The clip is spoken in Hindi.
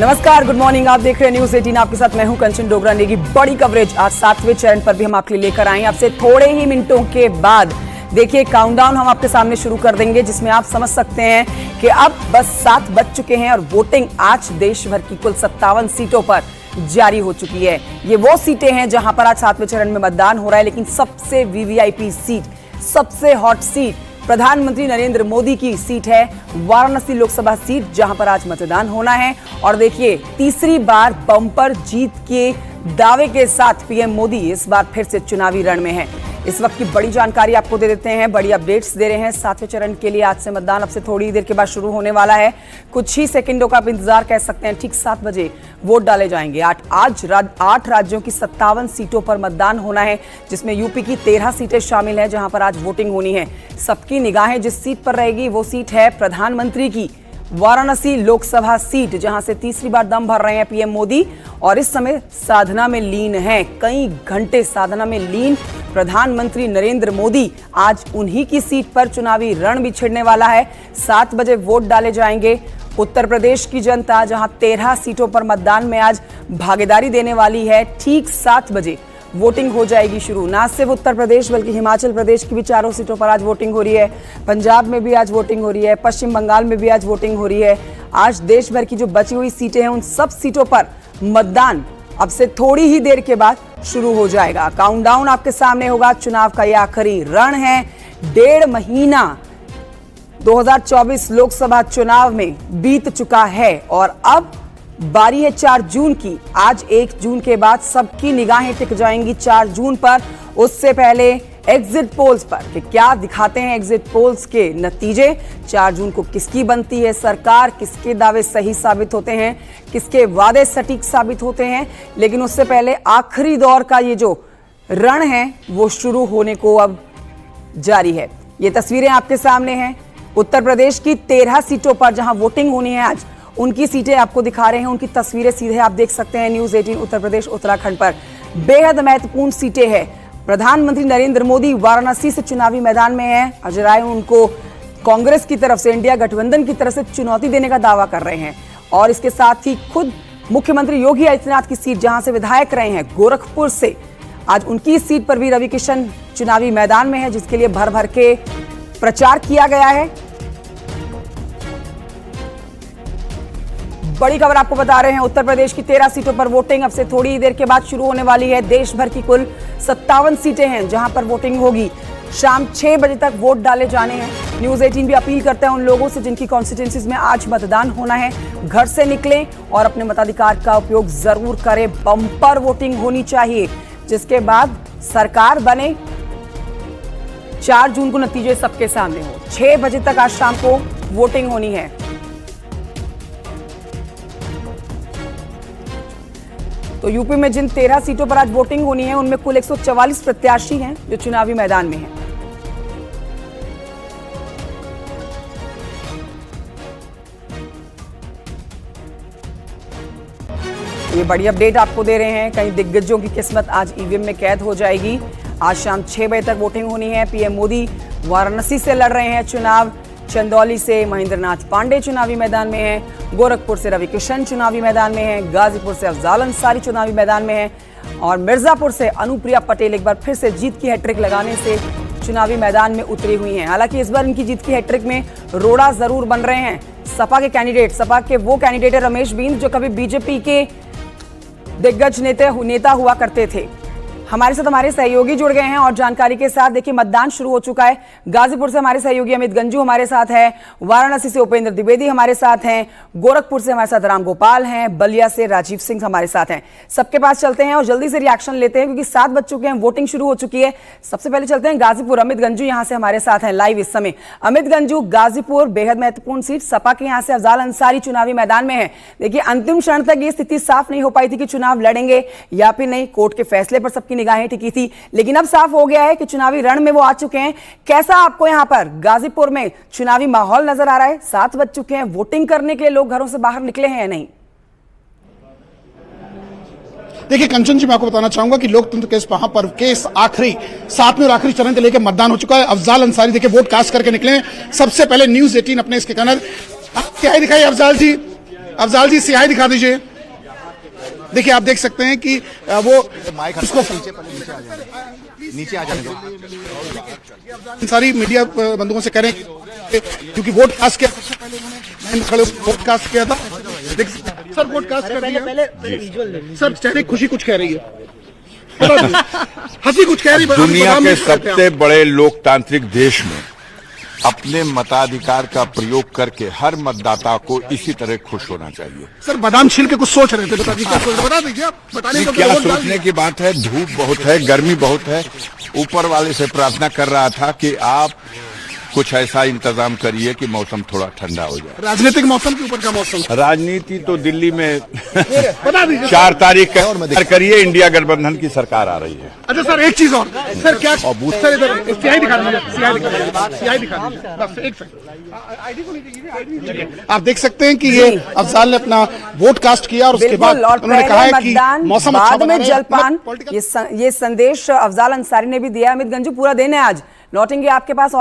नमस्कार, गुड मॉर्निंग। आप देख रहे हैं न्यूज 18। आपके साथ मैं हूं कंचन डोगरा। नेगी बड़ी कवरेज आज 7वें चरण पर भी हम आपके लिए लेकर आए। आपसे थोड़े ही मिनटों के बाद देखिए काउंटडाउन हम आपके सामने शुरू कर देंगे, जिसमें आप समझ सकते हैं कि अब बस 7 बज चुके हैं और वोटिंग आज देश भर की कुल 57 सीटों पर जारी हो चुकी है। ये वो सीटें हैं जहां पर आज 7वें चरण में मतदान हो रहा है, लेकिन सबसे वीवीआईपी सीट, सबसे हॉट सीट प्रधानमंत्री नरेंद्र मोदी की सीट है, वाराणसी लोकसभा सीट, जहां पर आज मतदान होना है। और देखिए तीसरी बार बम्पर जीत के दावे के साथ पीएम मोदी इस बार फिर से चुनावी रण में है। इस वक्त की बड़ी जानकारी आपको दे देते हैं, बड़ी अपडेट्स दे रहे हैं। 7वें चरण के लिए आज से मतदान अब से थोड़ी देर के बाद शुरू होने वाला है। कुछ ही सेकंडों का आप इंतजार कह सकते हैं। ठीक 7 बजे वोट डाले जाएंगे। आज 8 राज्यों की 57 सीटों पर मतदान होना है, जिसमें यूपी की 13 सीटें शामिल हैं, जहां पर आज वोटिंग होनी है। सबकी निगाहें जिस सीट पर रहेगी वो सीट है प्रधानमंत्री की वाराणसी लोकसभा सीट, जहां से तीसरी बार दम भर रहे हैं पीएम मोदी और इस समय साधना में लीन हैं। कई घंटे साधना में लीन प्रधानमंत्री नरेंद्र मोदी आज उन्हीं की सीट पर चुनावी रण भी छिड़ने वाला है। 7 बजे वोट डाले जाएंगे। उत्तर प्रदेश की जनता जहां 13 सीटों पर मतदान में आज भागीदारी देने वाली है, ठीक 7 बजे वोटिंग हो जाएगी शुरू। ना सिर्फ उत्तर प्रदेश बल्कि हिमाचल प्रदेश की भी 4 सीटों पर आज वोटिंग हो रही है। पंजाब में भी आज वोटिंग हो रही है। पश्चिम बंगाल में भी आज वोटिंग हो रही है। आज देश भर की जो बची हुई सीटें हैं उन सब सीटों पर मतदान अब से थोड़ी ही देर के बाद शुरू हो जाएगा। काउंटडाउन आपके सामने होगा। चुनाव का यह आखिरी रण है। 1.5 महीना 2024 लोकसभा चुनाव में बीत चुका है और अब बारी है 4 जून की। आज 1 जून के बाद सबकी निगाहें टिक जाएंगी 4 जून पर। उससे पहले एग्जिट पोल्स पर कि क्या दिखाते हैं एग्जिट पोल्स के नतीजे। 4 जून को किसकी बनती है सरकार, किसके दावे सही साबित होते हैं, किसके वादे सटीक साबित होते हैं। लेकिन उससे पहले आखिरी दौर का ये जो रण है वो शुरू होने को अब जारी है। ये तस्वीरें आपके सामने हैं। उत्तर प्रदेश की 13 सीटों पर जहां वोटिंग होनी है आज, उनकी सीटें आपको दिखा रहे हैं। उनकी तस्वीरें सीधे आप देख सकते हैं न्यूज 18 उत्तर प्रदेश उत्तराखंड पर। बेहद महत्वपूर्ण सीटें हैं। प्रधानमंत्री नरेंद्र मोदी वाराणसी से चुनावी मैदान में हैं। अजय राय उनको कांग्रेस की तरफ से, इंडिया गठबंधन की तरफ से चुनौती देने का दावा कर रहे हैं। और इसके साथ ही खुद मुख्यमंत्री योगी आदित्यनाथ की सीट, जहां से विधायक रहे हैं गोरखपुर से, आज उनकी सीट पर भी रवि किशन चुनावी मैदान में है, जिसके लिए भर भर के प्रचार किया गया है। बड़ी खबर आपको बता रहे हैं, उत्तर प्रदेश की 13 सीटों पर वोटिंग अब से थोड़ी ही देर के बाद शुरू होने वाली है। देश भर की कुल 57 सीटें हैं जहां पर वोटिंग होगी। शाम 6 बजे तक वोट डाले जाने हैं। न्यूज 18 भी अपील करता है उन लोगों से जिनकी कॉन्स्टिट्यूंसीज में आज मतदान होना है, घर से निकलें और अपने मताधिकार का उपयोग जरूर करें। बम्पर वोटिंग होनी चाहिए, जिसके बाद सरकार बने। 4 जून को नतीजे सबके सामने हो। 6 बजे तक आज शाम को वोटिंग होनी है। तो यूपी में जिन 13 सीटों पर आज वोटिंग होनी है, उनमें कुल 144 प्रत्याशी हैं जो चुनावी मैदान में हैं। ये बड़ी अपडेट आपको दे रहे हैं। कई दिग्गजों की किस्मत आज ईवीएम में कैद हो जाएगी। आज शाम 6 बजे तक वोटिंग होनी है। पीएम मोदी वाराणसी से लड़ रहे हैं चुनाव। चंदौली से महेंद्रनाथ पांडे चुनावी मैदान में हैं। गोरखपुर से रवि किशन चुनावी मैदान में हैं। गाजीपुर से अफजाल अंसारी चुनावी मैदान में हैं और मिर्जापुर से अनुप्रिया पटेल एक बार फिर से जीत की हैट्रिक लगाने से चुनावी मैदान में उतरी हुई हैं। हालांकि इस बार इनकी जीत की हैट्रिक में रोड़ा जरूर बन रहे हैं सपा के कैंडिडेट। सपा के वो कैंडिडेट है रमेश बिंद, जो कभी बीजेपी के दिग्गज नेता हुआ करते थे। हमारे साथ हमारे सहयोगी जुड़ गए हैं और जानकारी के साथ। देखिए मतदान शुरू हो चुका है। गाजीपुर से हमारे सहयोगी अमित गंजू हमारे साथ है। वाराणसी से उपेंद्र द्विवेदी हमारे साथ हैं। गोरखपुर से हमारे साथ राम गोपाल हैं। बलिया से राजीव सिंह हमारे साथ हैं। सबके पास चलते हैं और जल्दी से रिएक्शन लेते हैं, क्योंकि 7 बज चुके हैं, वोटिंग शुरू हो चुकी है। सबसे पहले चलते हैं गाजीपुर। अमित गंजू यहाँ से हमारे साथ हैं लाइव इस समय। अमित गंजू, गाजीपुर बेहद महत्वपूर्ण सीट, सपा के यहाँ से अफजाल अंसारी चुनावी मैदान में है। देखिए अंतिम क्षण तक ये स्थिति साफ नहीं हो पाई थी कि चुनाव लड़ेंगे या फिर नहीं। कोर्ट के फैसले पर सबकी निगाहें टिकी थी, लेकिन अब साफ हो गया है कि चुनावी रण में वो आ चुके हैं। कैसा आपको यहां पर गाजीपुर में चुनावी माहौल नजर आ रहा है? 7 बज चुके हैं, वोटिंग करने के लिए लोग घरों से बाहर निकले हैं या नहीं? देखिए कंचन जी, मैं आपको बताना चाहूंगा कि लोकतंत्र के इस महापर्व के इस आखिरी 7वें और आखिरी चरण के लेकर मतदान हो चुका है। अफजाल अंसारी देखिए वोट कास्ट करके निकले हैं। सबसे पहले न्यूज 18 अपने इसके कनर क्या दिखाई अफजाल जी, अफजाल जी सियाही दिखा दीजिए। देखिए आप देख सकते हैं कि वो उसको नीचे आ जाने दो। सारी मीडिया बंधुओं से कह रहे हैं क्योंकि वोट कास्ट किया सबसे पहले उन्होंने खड़े वोट कास्ट किया था। सर वोट कास्ट कर दिया सर, चेहरे खुशी कुछ कह रही है, हंसी कुछ कह रही है। दुनिया के सबसे बड़े लोकतांत्रिक देश में अपने मताधिकार का प्रयोग करके हर मतदाता को इसी तरह खुश होना चाहिए। सर बादाम छील के कुछ सोच रहे थे, बता दीजिए बता दीजिए आप बताने को क्या सोचने की बात है, धूप बहुत है, गर्मी बहुत है। ऊपर वाले से प्रार्थना कर रहा था कि आप कुछ ऐसा इंतजाम करिए कि मौसम थोड़ा ठंडा हो जाए। राजनीतिक मौसम के ऊपर का मौसम राजनीति तो दिल्ली में बता दीजिए 4 तारीख का करिए, इंडिया गठबंधन की सरकार आ रही है। अच्छा सर एक चीज और सर, क्या सर इधर सियाही दिखा दीजिए, सियाही दिखा दीजिए बस एक सेकंड। आप देख सकते हैं कि ये अफजाल ने अपना वोट कास्ट किया और उसके बाद उन्होंने कहा है कि मौसम अच्छा बाद में जलपान, ये संदेश अफजाल अंसारी ने भी दिया। अमित गंजू पूरा दिन है आज, लौटेंगे आपके पास और